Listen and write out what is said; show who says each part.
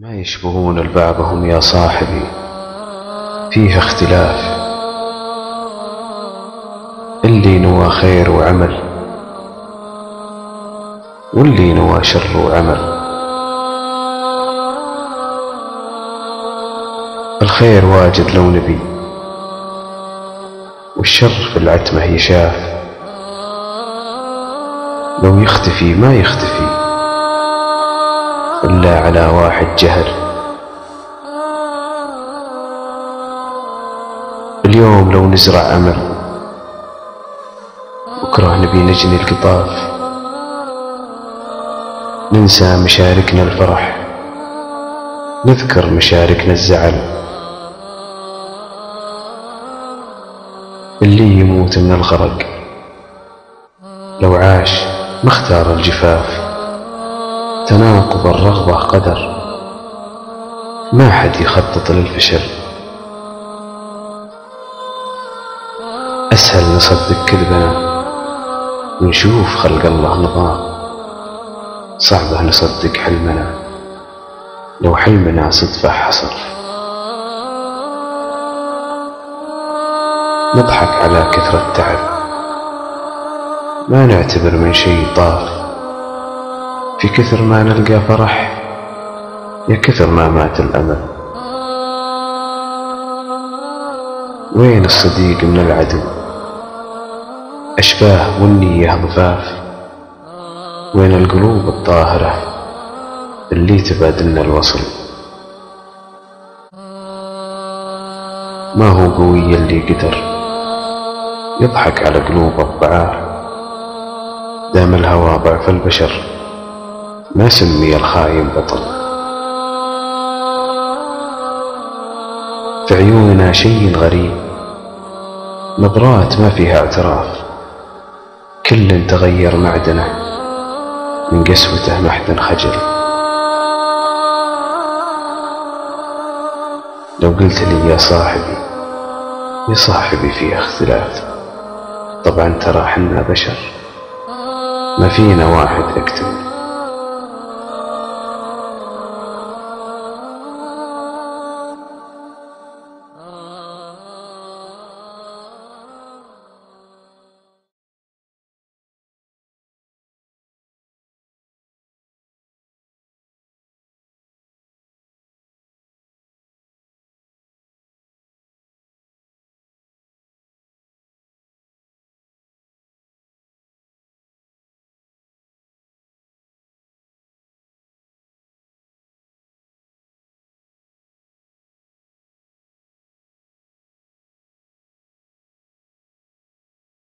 Speaker 1: ما يشبهون البعض هم يا صاحبي، فيه اختلاف. اللي نوى خير وعمل، واللي نوى شر وعمل. الخير واجد لو نبي، والشر في العتمة يشاف. لو يختفي ما يختفي إلا على واحد جهل. اليوم لو نزرع أمل، بكرة نبي نجني القطاف. ننسى مشاركنا الفرح، نذكر مشاركنا الزعل. اللي يموت من الغرق لو عاش ما اختار الجفاف. تناقض الرغبة قدر، ما حد يخطط للفشل. أسهل نصدق كذبنا ونشوف خلق الله نظام. صعبة نصدق حلمنا لو حلمنا صدفة حصل. نضحك على كثرة تعب، ما نعتبر من شيء طاف. في كثر ما نلقى فرح، يا كثر ما مات الأمل. وين الصديق من العدو؟ أشباه والنية ضفاف. وين القلوب الطاهرة اللي تبادلنا الوصل؟ ما هو قوي اللي قدر يضحك على قلوب الضعاف. دام الهوى ضعف البشر، ما سمي الخاين بطل. في عيوننا شيء غريب، نظرات ما فيها اعتراف. كل تغير معدنه، من قسوته ما حد خجل. لو قلت لي يا صاحبي، يا صاحبي فيه اختلاف. طبعا ترى حنا بشر، ما فينا واحد اكتمل.